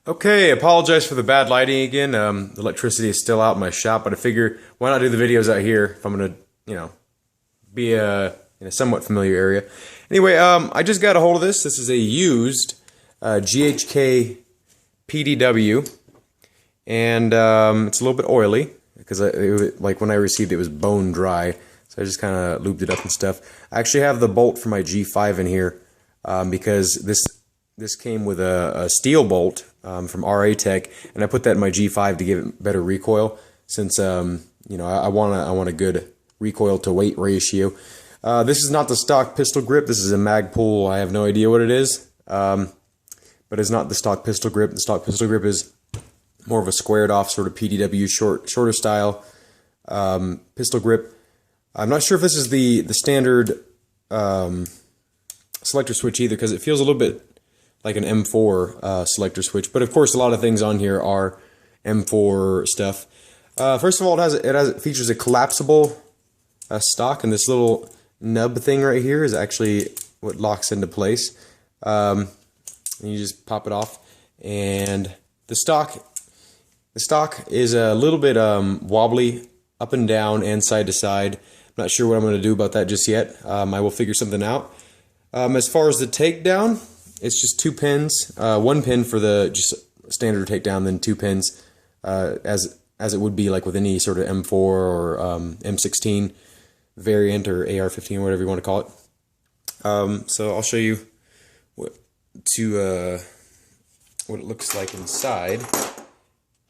Okay, apologize for the bad lighting again. The electricity is still out in my shop, but I figure why not do the videos out here if I'm gonna, be in a somewhat familiar area. Anyway, I just got a hold of this. This is a used GHK PDW, and it's a little bit oily because like when I received it, it was bone dry, so I just kind of lubed it up and stuff. I actually have the bolt for my G5 in here because this came with a steel bolt from RA Tech, and I put that in my G5 to give it better recoil. Since I want a good recoil to weight ratio. This is not the stock pistol grip. This is a Magpul. I have no idea what it is, but it's not the stock pistol grip. The stock pistol grip is more of a squared off sort of PDW shorter style pistol grip. I'm not sure if this is the standard selector switch either, because it feels a little bit like an M4 selector switch, but of course a lot of things on here are M4 stuff. First of all, it features a collapsible stock, and this little nub thing right here is actually what locks into place. And you just pop it off, and the stock is a little bit wobbly up and down and side to side. I'm not sure what I'm going to do about that just yet. I will figure something out. As far as the takedown, it's just 2 pins, 1 pin for the just standard takedown, then 2 pins, as it would be like with any sort of M4 or M16 variant or AR-15, whatever you want to call it. So I'll show you what it looks like inside.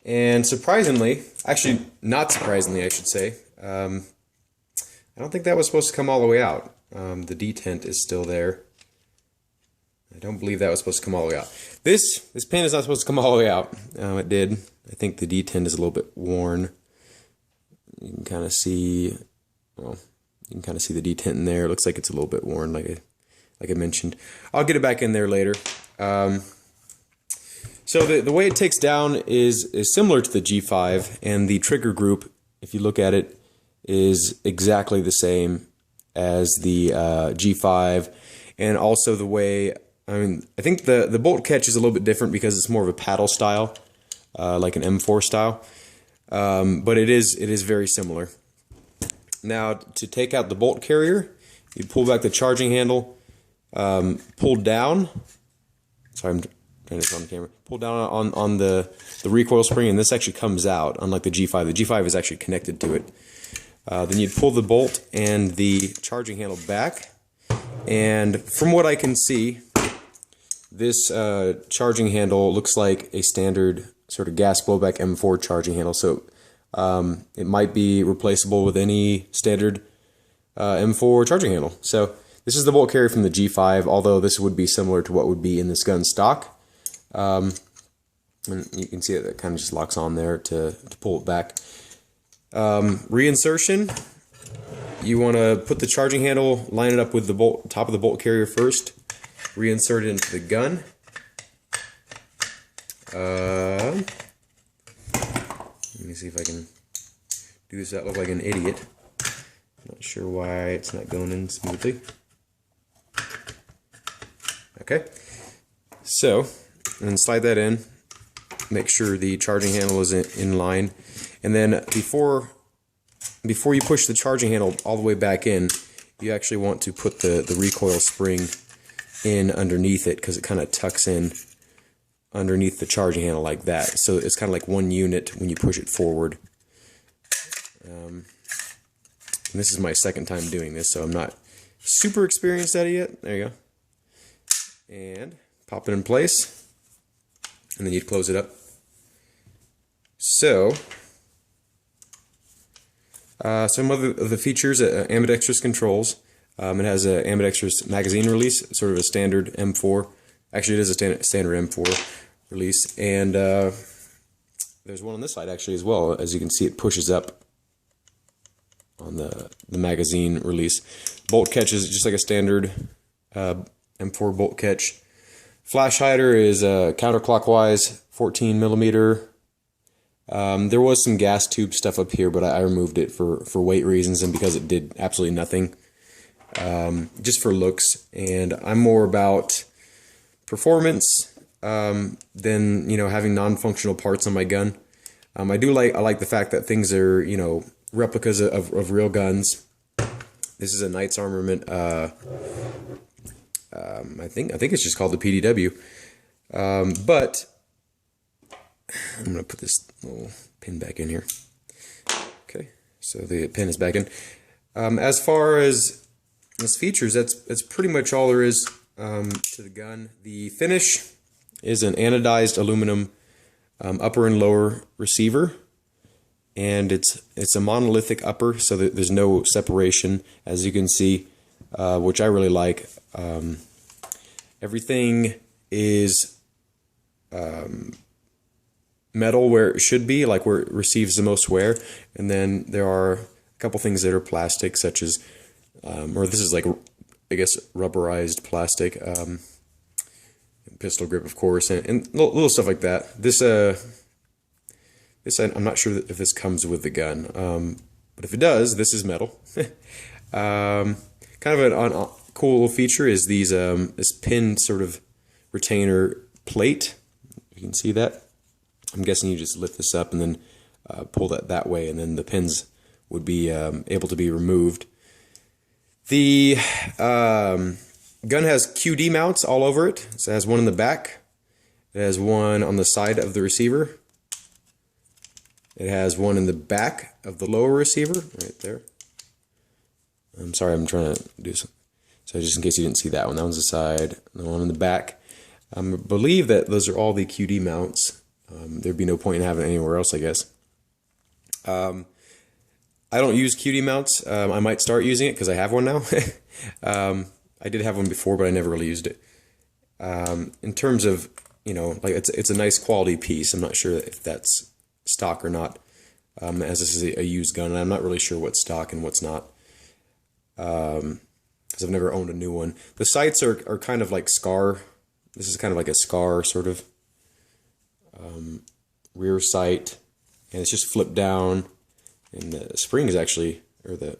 And surprisingly, actually not surprisingly, I should say, I don't think that was supposed to come all the way out. The detent is still there. I don't believe that was supposed to come all the way out. This pin is not supposed to come all the way out. It did. I think the detent is a little bit worn. You can kind of see, well, you can kind of see the detent in there. It looks like it's a little bit worn, like I mentioned. I'll get it back in there later. So the way it takes down is similar to the G5, and the trigger group, if you look at it, is exactly the same as the G5, and also the way, I think the bolt catch is a little bit different because it's more of a paddle style, like an M4 style, but it is very similar. Now, to take out the bolt carrier, you pull back the charging handle, pull down. Sorry, I'm trying to show on the camera. Pull down on the recoil spring, and this actually comes out, unlike the G5. The G5 is actually connected to it. Then you'd pull the bolt and the charging handle back, and from what I can see, this charging handle looks like a standard sort of gas blowback M4 charging handle, so it might be replaceable with any standard M4 charging handle. So this is the bolt carrier from the G5, although this would be similar to what would be in this gun stock. And you can see that kind of just locks on there to pull it back. Reinsertion, you want to put the charging handle, line it up with the top of the bolt carrier first, reinsert it into the gun. Let me see if I can do this without look like an idiot. Not sure why it's not going in smoothly. Okay, so, and then slide that in, make sure the charging handle is in line, and then before you push the charging handle all the way back in, you actually want to put the recoil spring in underneath it, because it kind of tucks in underneath the charging handle like that. So it's kind of like one unit when you push it forward. And this is my second time doing this, so I'm not super experienced at it yet. There you go. And pop it in place, and then you'd close it up. So, some of the features, ambidextrous controls. It has an ambidextrous magazine release, sort of a standard M4. Actually, it is a standard M4 release, and there's one on this side actually as well. As you can see, it pushes up on the magazine release. Bolt catch is just like a standard M4 bolt catch. Flash hider is counterclockwise, 14 millimeter. There was some gas tube stuff up here, but I removed it for weight reasons and because it did absolutely nothing, just for looks. And I'm more about performance, than, you know, having non-functional parts on my gun. I like the fact that things are, you know, replicas of real guns. This is a Knights Armament. I think it's just called the PDW. But I'm gonna put this little pin back in here. Okay, so the pin is back in. As far as its features, that's pretty much all there is to the gun. The finish is an anodized aluminum upper and lower receiver, and it's a monolithic upper, so that there's no separation, as you can see, which I really like. Everything is metal where it should be, like where it receives the most wear, and then there are a couple things that are plastic, such as, or this is like, I guess, rubberized plastic, pistol grip, of course, and little stuff like that. This I'm not sure if this comes with the gun, but if it does, this is metal. Kind of a cool little feature is these this pin sort of retainer plate. You can see that. I'm guessing you just lift this up and then pull that way, and then the pins would be able to be removed. The gun has QD mounts all over it. So it has one in the back. It has one on the side of the receiver. It has one in the back of the lower receiver, right there. I'm sorry, I'm trying to do some. So just in case you didn't see that one, that one's the side, the one in the back. I believe that those are all the QD mounts. There'd be no point in having it anywhere else, I guess. I don't use QD mounts. I might start using it because I have one now. I did have one before, but I never really used it. In terms of, you know, like it's a nice quality piece. I'm not sure if that's stock or not, as this is a used gun, and I'm not really sure what's stock and what's not, because I've never owned a new one. The sights are kind of like SCAR. This is kind of like a SCAR sort of rear sight, and it's just flipped down, and the spring is actually, or the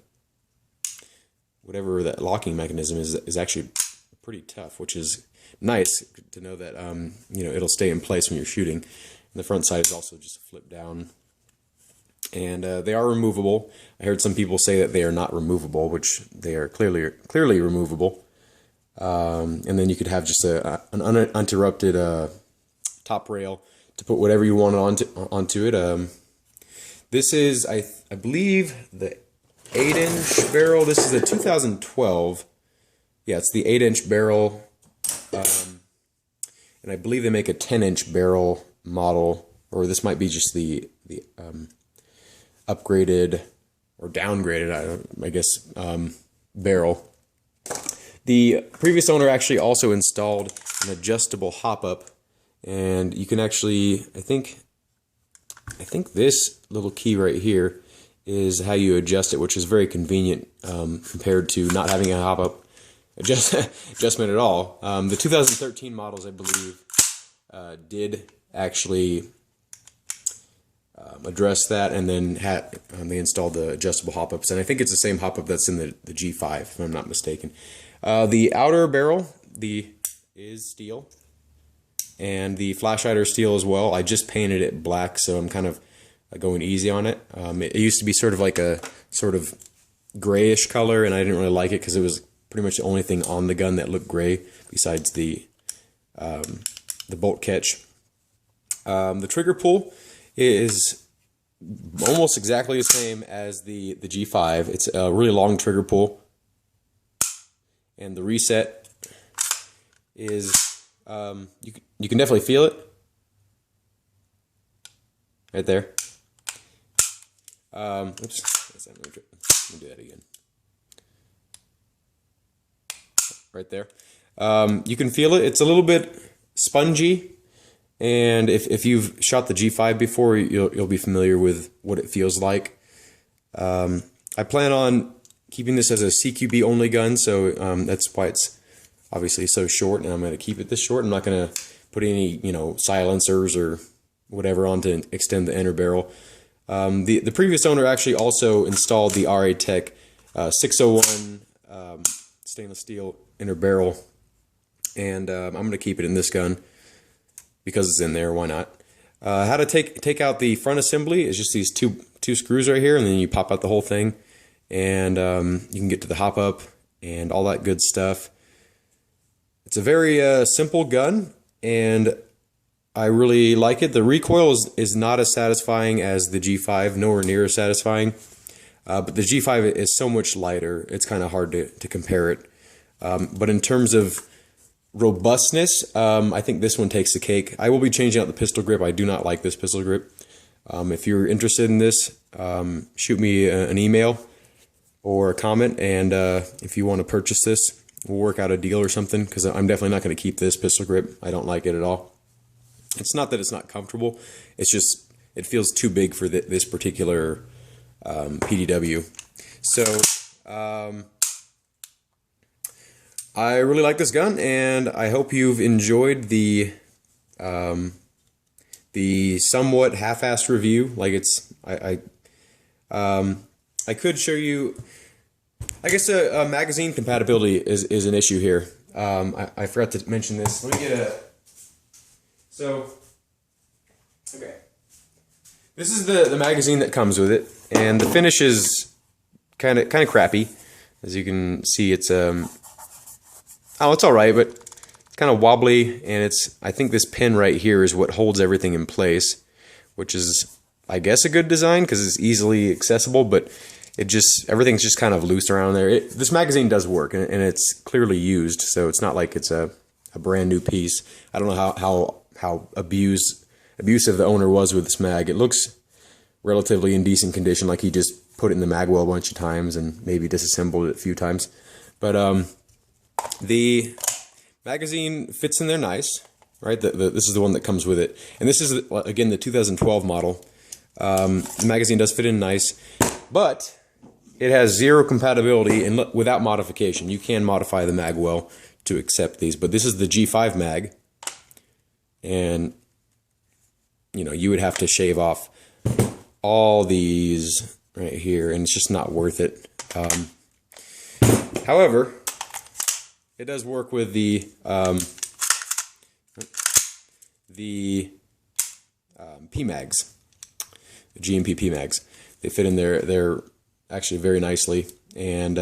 whatever that locking mechanism is actually pretty tough, which is nice to know that you know, it'll stay in place when you're shooting. And the front side is also just flipped down, and they are removable. I heard some people say that they are not removable, which they are clearly removable. And then you could have just an uninterrupted top rail to put whatever you want onto it. This is, I believe, the 8-inch barrel. This is a 2012. Yeah, it's the 8-inch barrel. And I believe they make a 10-inch barrel model, or this might be just the upgraded or downgraded, I guess, barrel. The previous owner actually also installed an adjustable hop-up, and you can actually, I think this little key right here is how you adjust it, which is very convenient compared to not having a hop-up adjustment at all. The 2013 models, I believe, did actually address that, and then they installed the adjustable hop-ups, and I think it's the same hop-up that's in the G5, if I'm not mistaken. The outer barrel is steel, and the flashlight are steel as well. I just painted it black, so I'm kind of going easy on it. It used to be sort of like a sort of grayish color, and I didn't really like it because it was pretty much the only thing on the gun that looked gray besides the bolt catch. The trigger pull is almost exactly the same as the G5. It's a really long trigger pull, and the reset is you can definitely feel it right there. Oops, let me do that again. Right there. You can feel it. It's a little bit spongy, and if you've shot the G5 before, you'll be familiar with what it feels like. I plan on keeping this as a CQB only gun, so that's why it's obviously so short, and I'm going to keep it this short. I'm not going to put any, you know, silencers or whatever on to extend the inner barrel. The previous owner actually also installed the RA Tech 601 stainless steel inner barrel, and I'm going to keep it in this gun. because it's in there. Why not? How to take out the front assembly is just these two screws right here, and then you pop out the whole thing, and you can get to the hop up and all that good stuff. It's a very simple gun, and I really like it. The recoil is not as satisfying as the G5, nowhere near as satisfying. But the G5 is so much lighter, it's kind of hard to compare it. But in terms of robustness, I think this one takes the cake. I will be changing out the pistol grip. I do not like this pistol grip. If you're interested in this, shoot me an email or a comment, and if you want to purchase this, we'll work out a deal or something, because I'm definitely not going to keep this pistol grip. I don't like it at all. It's not that it's not comfortable, it's just it feels too big for this particular PDW. So I really like this gun, and I hope you've enjoyed the somewhat half-assed review. Like, it's I could show you. I guess a magazine compatibility is an issue here. I forgot to mention this. Let me get a. So, okay. This is the magazine that comes with it, and the finish is kind of crappy. As you can see, it's it's all right, but it's kind of wobbly, and I think this pin right here is what holds everything in place, which is, I guess, a good design because it's easily accessible, but everything's just kind of loose around there. This magazine does work, and it's clearly used, so it's not like it's a brand new piece. I don't know how abusive the owner was with this mag. It looks relatively in decent condition, like he just put it in the mag well a bunch of times and maybe disassembled it a few times. But the magazine fits in there nice, right? This is the one that comes with it, and this is again the 2012 model. The magazine does fit in nice, but it has zero compatibility and without modification. You can modify the mag well to accept these, but this is the G5 mag, and you would have to shave off all these right here, and it's just not worth it. However, it does work with the PMags, the GMP PMags. They fit in there. They're actually very nicely, and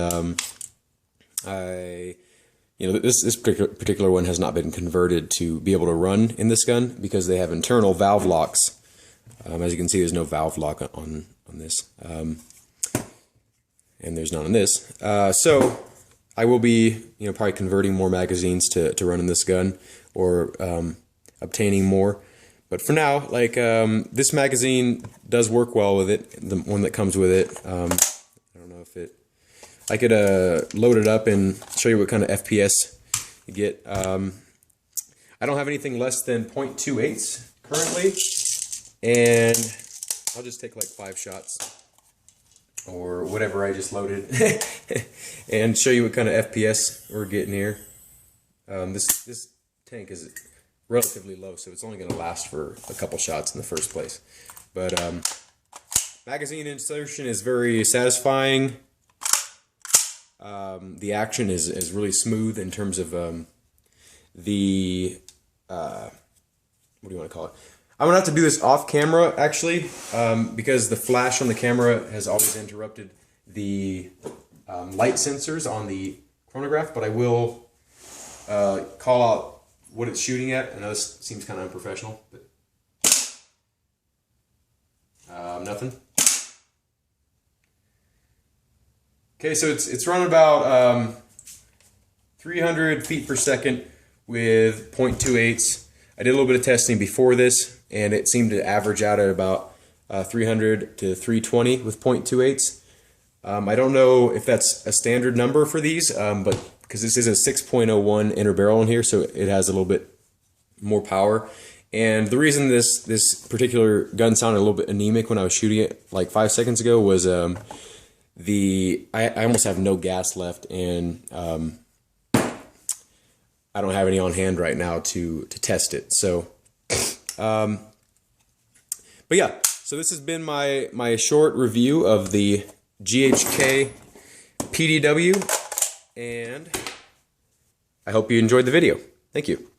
this particular one has not been converted to be able to run in this gun because they have internal valve locks. As you can see, there's no valve lock on this, and there's none on this. So I will be probably converting more magazines to run in this gun, or obtaining more. But for now, like, this magazine does work well with it, the one that comes with it. I don't know if I could load it up and show you what kind of FPS you get. I don't have anything less than 0.28 currently, and I'll just take like 5 shots or whatever I just loaded and show you what kind of FPS we're getting here. This tank is relatively low, so it's only going to last for a couple shots in the first place. But magazine insertion is very satisfying. The action is really smooth in terms of what do you want to call it? I'm going to have to do this off camera, actually, because the flash on the camera has always interrupted the light sensors on the chronograph, but I will call out what it's shooting at. I know this seems kind of unprofessional, but nothing. Okay, so it's running about 300 feet per second with 0.28. I did a little bit of testing before this, and it seemed to average out at about 300 to 320 with 0.28. I don't know if that's a standard number for these, but because this is a 6.01 inner barrel in here, so it has a little bit more power. And the reason this particular gun sounded a little bit anemic when I was shooting it like 5 seconds ago was I almost have no gas left, and I don't have any on hand right now to test it. So, but yeah, so this has been my short review of the GHK PDW, and I hope you enjoyed the video. Thank you.